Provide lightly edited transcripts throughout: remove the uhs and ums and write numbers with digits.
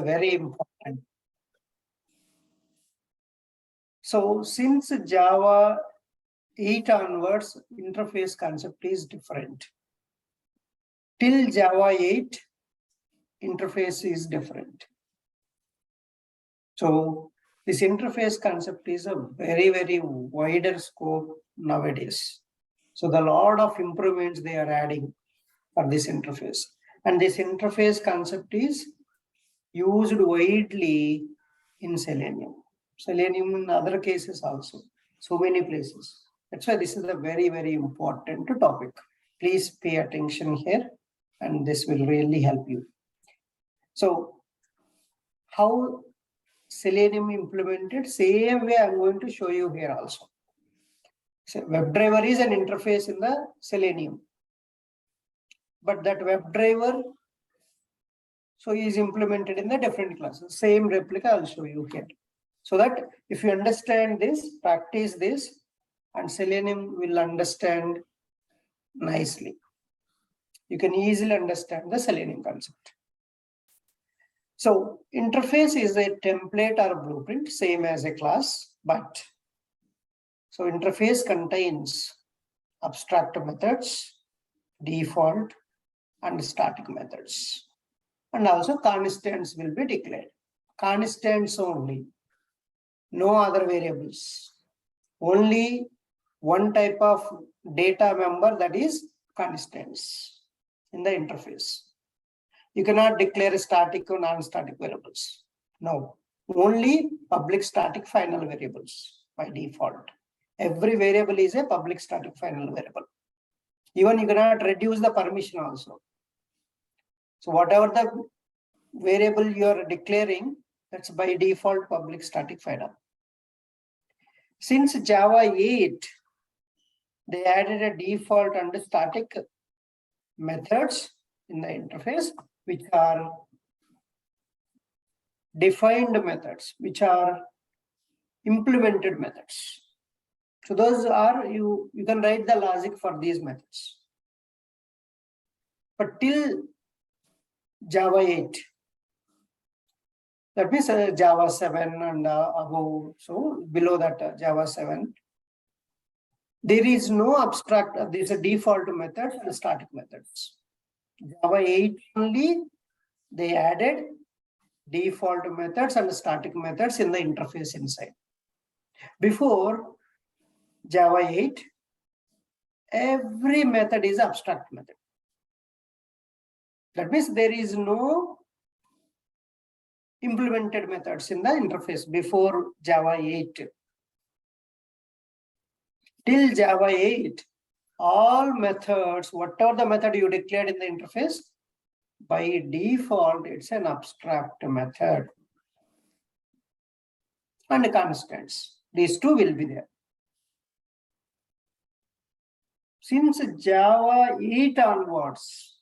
very important. So since Java 8 onwards, interface concept is different. Till Java 8, interface is different. So this interface concept is a very, very wider scope nowadays. So the lot of improvements they are adding for this interface. And this interface concept is used widely in Selenium. Selenium in other cases also. So many places. That's why this is a very, very important topic. Please pay attention here and this will really help you. So how Selenium implemented, same way I'm going to show you here also. So WebDriver is an interface in the Selenium. But that WebDriver so is implemented in the different classes. Same replica I'll show you here. So that if you understand this, practice this, and Selenium will understand nicely. You can easily understand the Selenium concept. So interface is a template or blueprint, same as a class, but so interface contains abstract methods, default, and static methods. And also constants will be declared. Constants only, no other variables. Only one type of data member, that is constants in the interface. You cannot declare static or non-static variables. No, only public static final variables by default. Every variable is a public static final variable. Even you cannot reduce the permission also. So whatever the variable you are declaring, that's by default public static final. Since Java 8, they added a default and static methods in the interface, which are defined methods, which are implemented methods. So those are, you can write the logic for these methods. But till Java 8, that means Java 7 and above, so below that Java 7, there is no abstract, there is a default method and static methods. Java 8 only, they added default methods and static methods in the interface inside. Before Java 8, every method is abstract method. That means there is no implemented methods in the interface before Java 8. Till Java 8, all methods, whatever the method you declared in the interface, by default, it's an abstract method. And constants, these two will be there. Since Java 8 onwards,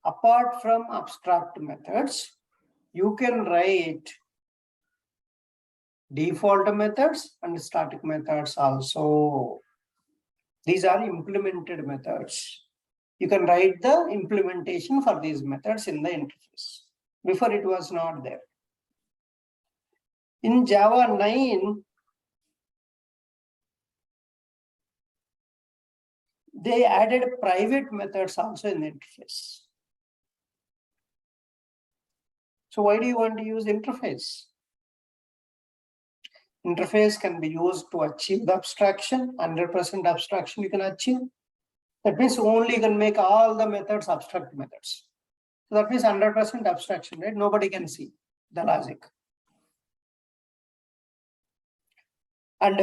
apart from abstract methods, you can write default methods and static methods also. These are implemented methods. You can write the implementation for these methods in the interface. Before it was not there. In Java 9, they added private methods also in the interface. So why do you want to use interface? Interface can be used to achieve the abstraction, 100% abstraction you can achieve. That means only you can make all the methods abstract methods. So that means 100% abstraction, right? Nobody can see the logic. And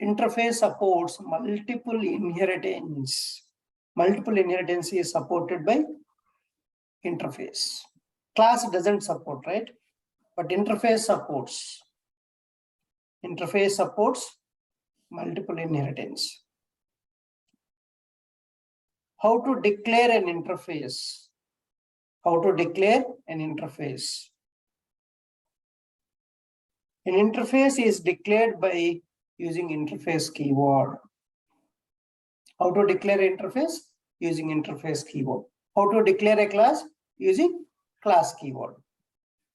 interface supports multiple inheritance. Multiple inheritance is supported by interface. Class doesn't support, right? But interface supports. Interface supports multiple inheritance. How to declare an interface? How to declare an interface? An interface is declared by using interface keyword. How to declare an interface? Using interface keyword. How to declare a class? Using class keyword.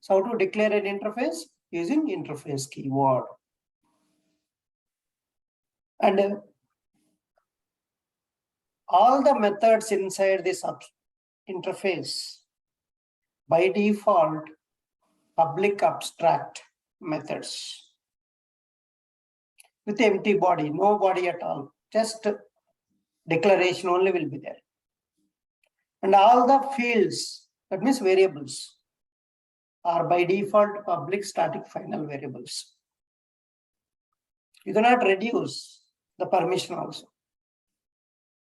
So how to declare an interface? Using interface keyword. And all the methods inside this interface by default public abstract methods with empty body, no body at all, just declaration only will be there. And all the fields, that means variables, are by default public static final variables. You cannot reduce the permission also.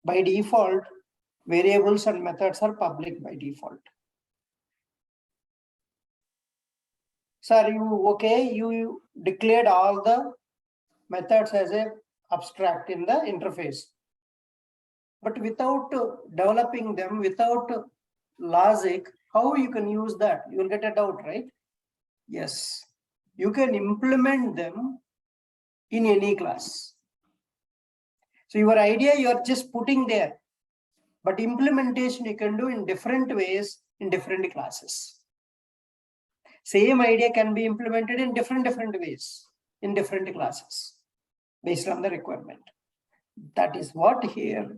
By default, variables and methods are public by default. So are you okay? You declared all the methods as a abstract in the interface. But without developing them, without logic, how you can use that? You will get a doubt, right? Yes. You can implement them in any class. So your idea you are just putting there, but implementation you can do in different ways in different classes. Same idea can be implemented in different ways in different classes based on the requirement. That is what here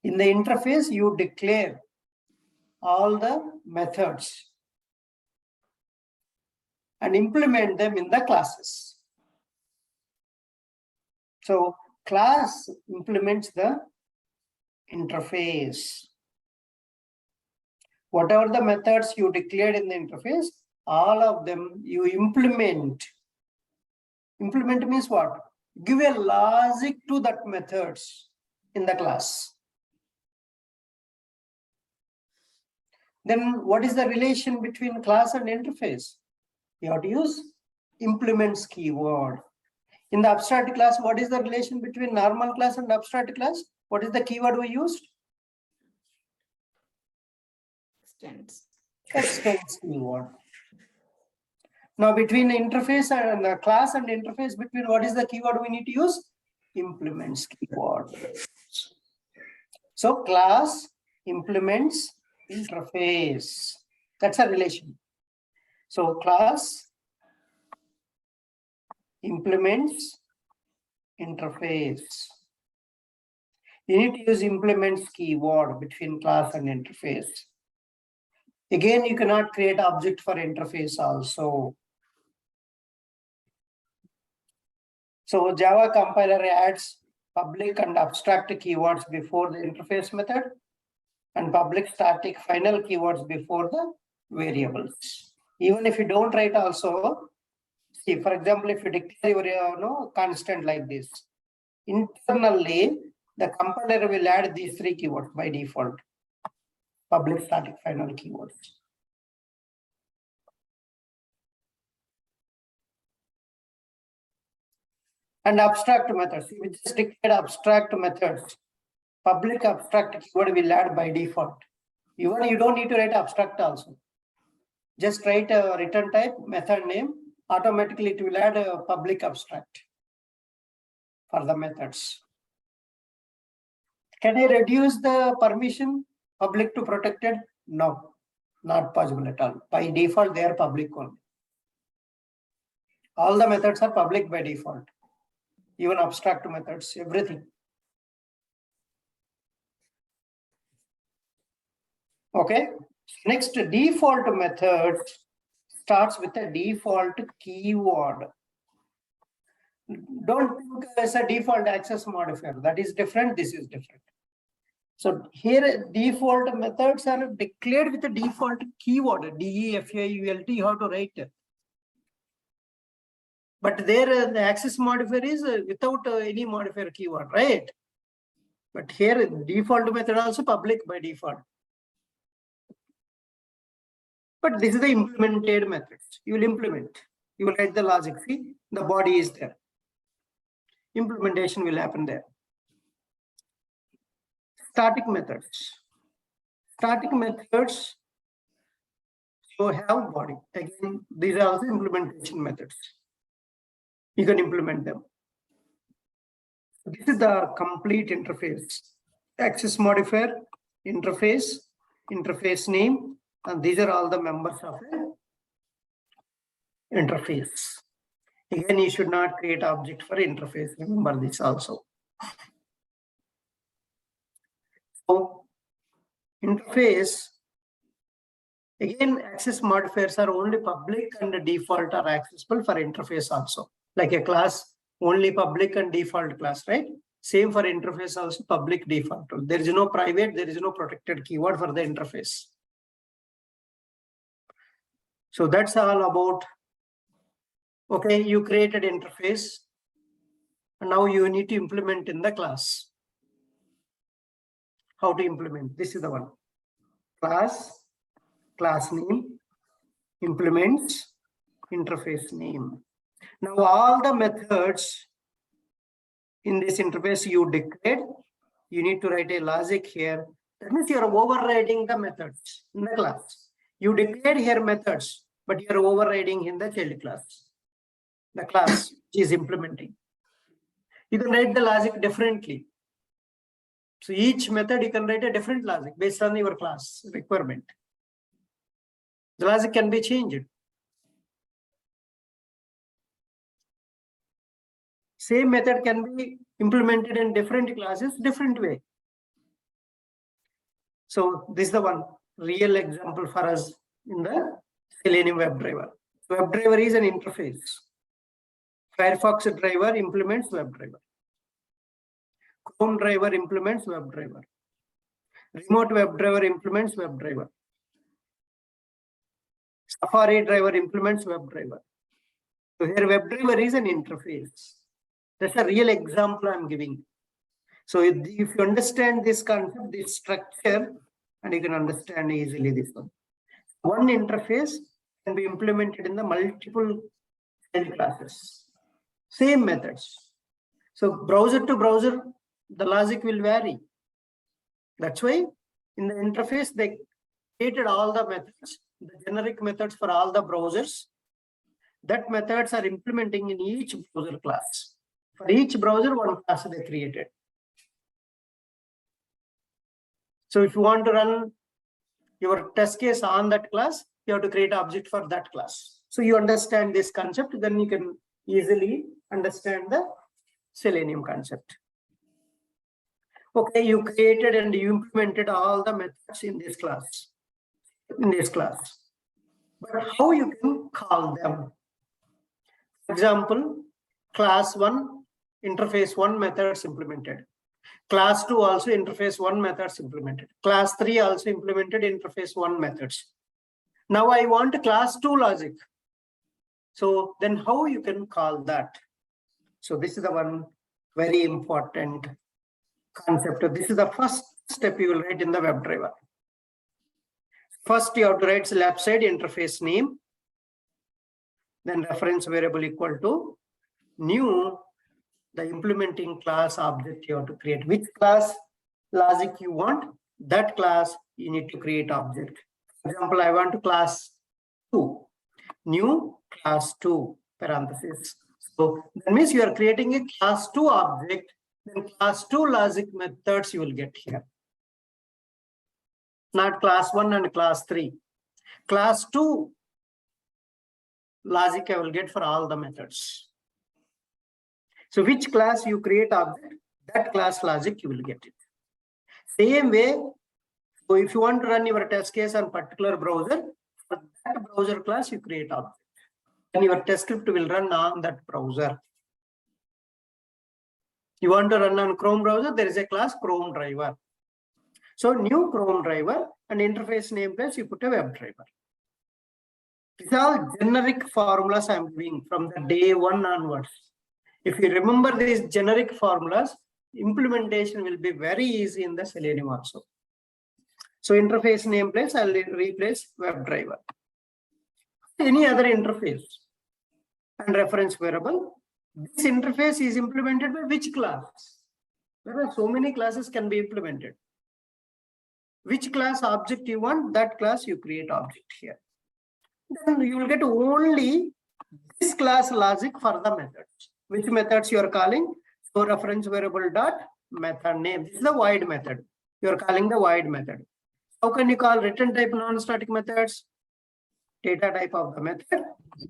in the interface you declare all the methods and implement them in the classes. So class implements the interface. Whatever the methods you declared in the interface, all of them you implement. Implement means what? Give a logic to that methods in the class. Then what is the relation between class and interface? You have to use implements keyword. In the abstract class, what is the relation between normal class and abstract class? What is the keyword we used? Extends keyword. Now between the interface and the class and interface, between what is the keyword we need to use? Implements keyword. So class implements interface. That's a relation. So class implements interface. You need to use implements keyword between class and interface. Again, you cannot create object for interface also. So Java compiler adds public and abstract keywords before the interface method and public static final keywords before the variables. Even if you don't write also, see, for example, if you declare your constant like this, internally, the compiler will add these three keywords by default. Public static final keywords. And abstract methods. We just declared abstract methods. Public abstract keyword will add by default. Even you don't need to write abstract also. Just write a return type, method name, automatically it will add a public abstract for the methods. Can I reduce the permission public to protected? No, not possible at all. By default, they are public only. All the methods are public by default. Even abstract methods, everything. Okay. Next, default method starts with a default keyword. Don't think as a default access modifier. That is different. This is different. So here default methods are declared with a default keyword, DEFAULT, you have to write. But there the access modifier is without any modifier keyword, right? But here default method also public by default. But this is the implemented methods. You will implement. You will write the logic. See, the body is there. Implementation will happen there. Static methods. Static methods so have body. Again, these are also implementation methods. You can implement them. This is the complete interface. Access modifier, interface, interface name, And these are all the members of an interface. Again, you should not create object for interface. Remember this also. So interface, again, access modifiers are only public and default are accessible for interface also. Like a class, only public and default class, right? Same for interface also, public default. There is no private, there is no protected keyword for the interface. So that's all about, okay, you created interface. And now you need to implement in the class. How to implement? This is the one. Class name, implements, interface name. Now all the methods in this interface you declared, you need to write a logic here. That means you are overriding the methods in the class. You declared here methods, but you are overriding in the child class. The class is implementing. You can write the logic differently. So each method you can write a different logic based on your class requirement. The logic can be changed. Same method can be implemented in different classes, different way. So this is the one real example for us in the Selenium WebDriver. WebDriver is an interface. Firefox driver implements WebDriver. Chrome driver implements WebDriver. Remote WebDriver implements WebDriver. Safari driver implements WebDriver. So here WebDriver is an interface. That's a real example I'm giving. So if you understand this concept, this structure, and you can understand easily this one. One interface can be implemented in the multiple child classes. Same methods. So browser to browser, the logic will vary. That's why in the interface, they created all the methods, the generic methods for all the browsers. That methods are implementing in each browser class. For each browser, one class they created. So if you want to run your test case on that class, you have to create an object for that class. So you understand this concept, then you can easily understand the Selenium concept. Okay, you created and you implemented all the methods in this class. But how you can call them? For example, class 1, interface 1 methods implemented. Class 2 also interface 1 methods implemented. Class 3 also implemented interface 1 methods. Now I want class 2 logic. So then how you can call that? So this is the one very important concept. This is the first step you will write in the WebDriver. First you have to write left side interface name, then reference variable equal to new, the implementing class object you have to create. Which class logic you want, that class you need to create object. For example, I want to class 2, new class 2 parenthesis. So that means you are creating a class 2 object, then class 2 logic methods you will get here. Not class 1 and class 3. Class 2 logic I will get for all the methods. So which class you create object, that class logic you will get it. Same way, so if you want to run your test case on particular browser, for that browser class you create object. And your test script will run on that browser. You want to run on Chrome browser, there is a class Chrome driver. So new Chrome driver and interface name place you put a WebDriver. These are all generic formulas I am giving from the day 1 onwards. If you remember these generic formulas, implementation will be very easy in the Selenium also. So interface name place, I'll replace WebDriver. Any other interface and reference variable. This interface is implemented by which class? There are so many classes can be implemented. Which class object you want, that class you create object here. Then you will get only this class logic for the methods. Which methods you are calling? So reference variable dot method name. This is the void method. You are calling the void method. How can you call return type non-static methods? Data type of the method,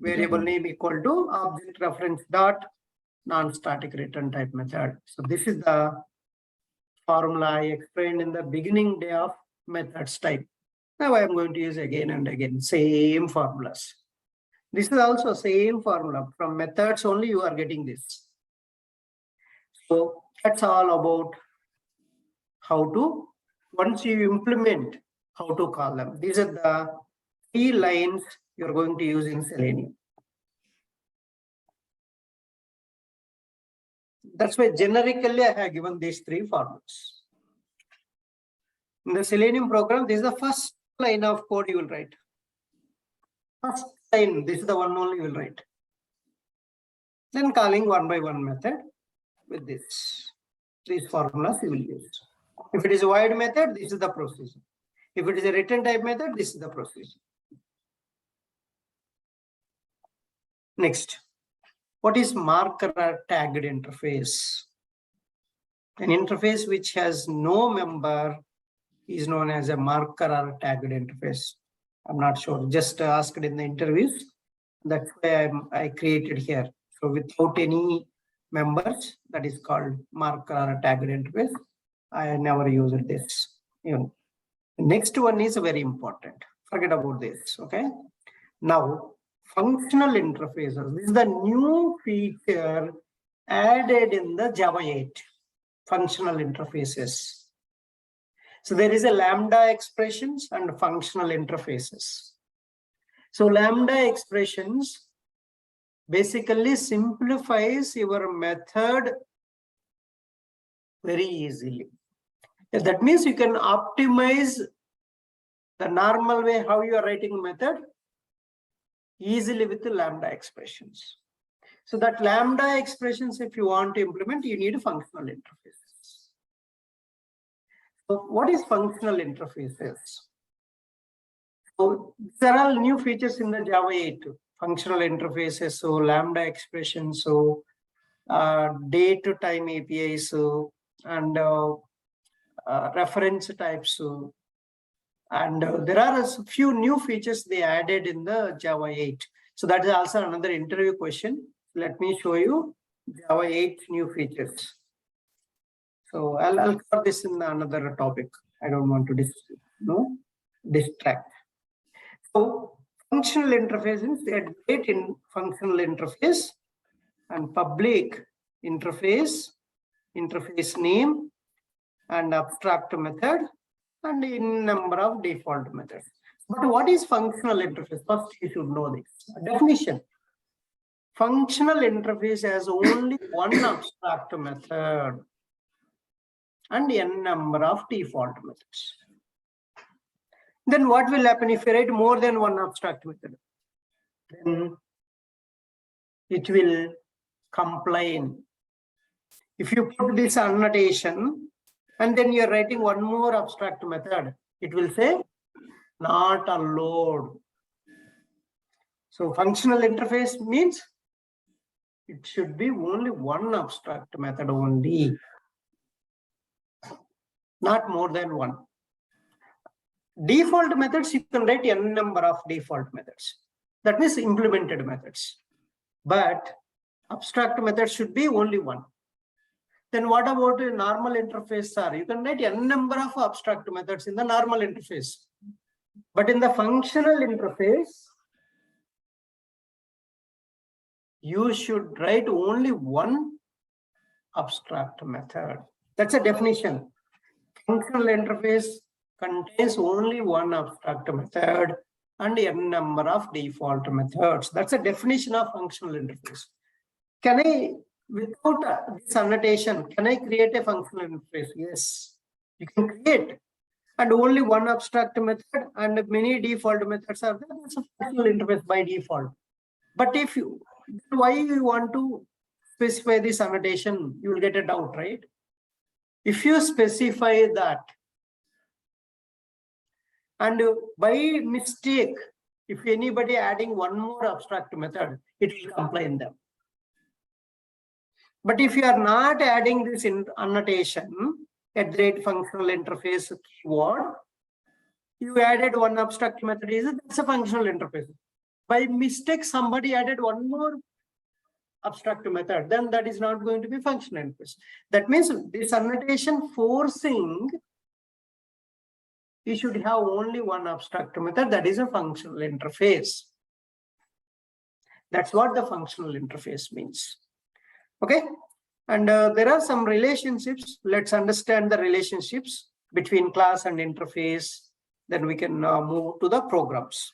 variable name equal to object reference dot non-static return type method. So this is the formula I explained in the beginning day of methods type. Now I am going to use again and again same formulas. This is also same formula. From methods only you are getting this. So that's all about how to, once you implement, how to call them. These are the 3 lines you're going to use in Selenium. That's why generically I have given these 3 formulas. In the Selenium program, this is the first line of code you will write. First line, this is the one only you will write. Then calling one by one method with this. These formulas you will use. If it is a void method, this is the procedure. If it is a return type method, this is the procedure. Next, what is marker tagged interface? An interface which has no member is known as a marker or tagged interface. I'm not sure, just asked in the interviews. That's why I created here. So without any members, that is called marker or tagged interface. I never used this. The next one is very important. Forget about this. Okay. Now, functional interfaces. This is the new feature added in the Java 8. Functional interfaces. So there is a lambda expressions and functional interfaces. So lambda expressions basically simplifies your method very easily. That means you can optimize the normal way how you are writing method easily with the lambda expressions. So that lambda expressions, if you want to implement, you need functional interfaces. So what is functional interfaces? So there are new features in the Java 8. Functional interfaces, so lambda expressions, so date-to-time APIs, so and reference types, so and there are a few new features they added in the Java 8. So that is also another interview question. Let me show you Java 8 new features. So I'll cover this in another topic. I don't want to distract. So functional interfaces, they add in functional interface and public interface, interface name and abstract method and in number of default methods. But what is functional interface? First, you should know this. Definition. Functional interface has only one abstract method and n number of default methods. Then what will happen if you write more than one abstract method? Then it will complain. If you put this annotation and then you're writing one more abstract method, it will say not allowed. So functional interface means it should be only one abstract method only, not more than one. Default methods, you can write n number of default methods. That means implemented methods. But abstract methods should be only one. Then what about a normal interface? You can write n number of abstract methods in the normal interface. But in the functional interface, you should write only one abstract method. That's a definition. Functional interface contains only one abstract method and n number of default methods. That's a definition of functional interface. Can I, without this annotation, can I create a functional interface? Yes, you can create. And only one abstract method and many default methods are there. That's a functional interface by default. But if you, why you want to specify this annotation, you will get a doubt, right? If you specify that, and by mistake, if anybody adding one more abstract method, it will complain them. But if you are not adding this in annotation at the functional interface keyword, You added one abstract method, that's a functional interface. By mistake, somebody added one more abstract method, then that is not going to be functional interface. That means this annotation forcing you should have only one abstract method, that is a functional interface. That's what the functional interface means. Okay, and there are some relationships. Let's understand the relationships between class and interface. Then we can move to the programs.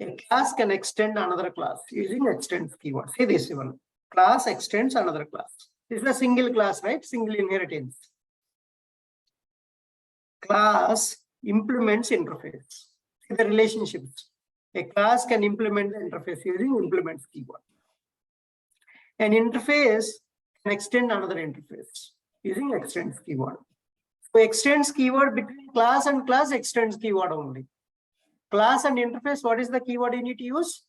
A class can extend another class using extends keyword. See this one. Class extends another class. This is a single class, right? Single inheritance. Class implements interface. See the relationships. A class can implement the interface using implements keyword. An interface can extend another interface using extends keyword. So extends keyword between class and class extends keyword only. Class and interface, what is the keyword you need to use?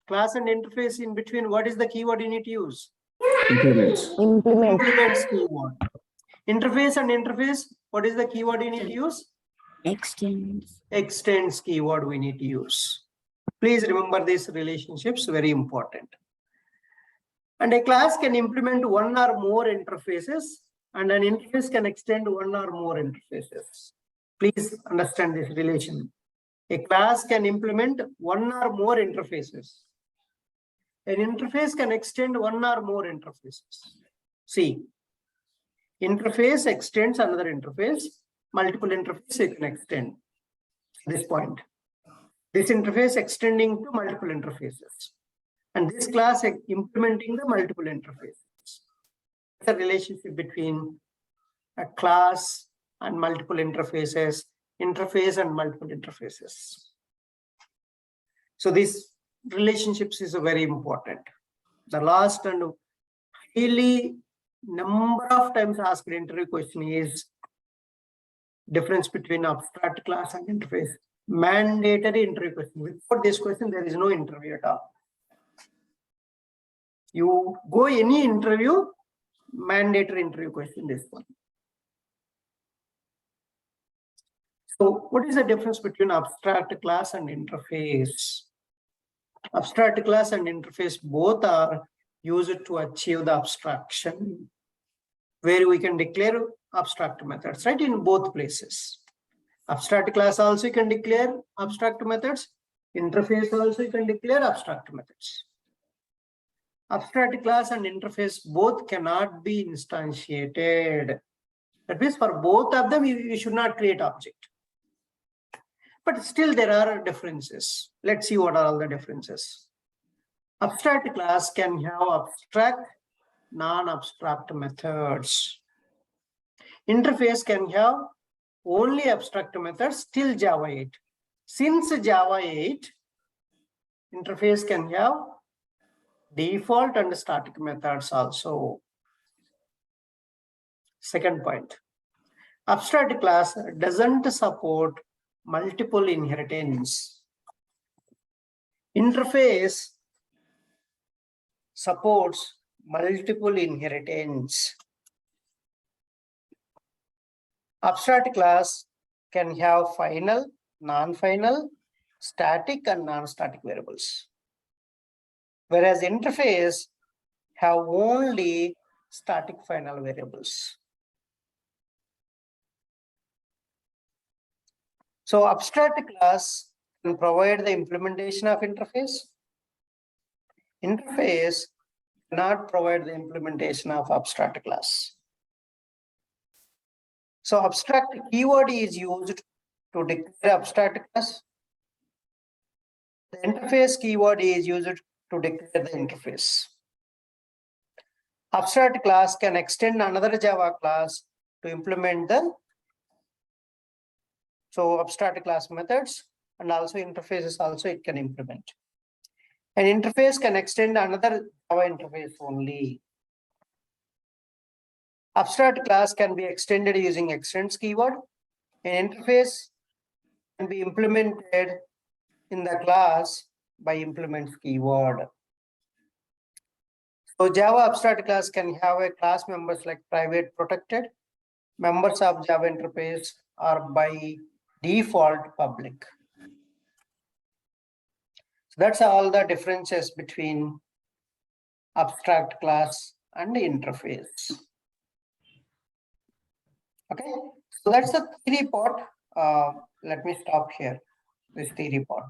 Class and interface in between, what is the keyword you need to use? Implements. Implements keyword. Interface and interface, what is the keyword you need to use? Extends. Extends keyword we need to use. Please remember these relationships, very important. And a class can implement one or more interfaces, and an interface can extend one or more interfaces. Please understand this relation. A class can implement one or more interfaces. An interface can extend one or more interfaces. See, interface extends another interface, multiple interfaces it can extend. This point. This interface extending to multiple interfaces. And this class implementing the multiple interfaces. The relationship between a class and multiple interfaces, interface and multiple interfaces. So these relationships is very important. The last and highly number of times asked interview question is difference between abstract class and interface. Mandatory interview question. Without this question, there is no interview at all. You go any interview, mandatory interview question, this one. So what is the difference between abstract class and interface? Abstract class and interface both are used to achieve the abstraction, where we can declare abstract methods, right? In both places. Abstract class also you can declare abstract methods. Interface also you can declare abstract methods. Abstract class and interface both cannot be instantiated. That means for both of them, you should not create object. But still there are differences. Let's see what are all the differences. Abstract class can have abstract, non-abstract methods. Interface can have only abstract methods till Java 8. Since Java 8, interface can have default and static methods also. Second point, abstract class doesn't support multiple inheritance. Interface supports multiple inheritance. Abstract class can have final, non-final, static and non-static variables. Whereas interface have only static final variables. So abstract class can provide the implementation of interface. Interface cannot provide the implementation of abstract class. So abstract keyword is used to declare abstract class. The interface keyword is used to declare the interface. Abstract class can extend another Java class to implement the abstract class methods, and also interfaces also it can implement. An interface can extend another Java interface only. Abstract class can be extended using extends keyword. An interface can be implemented in the class by implements keyword. So Java abstract class can have a class members like private, protected. members of Java interface are by default public. So that's all the differences between abstract class and interface. Okay, so that's the theory part. Let me stop here, this theory part.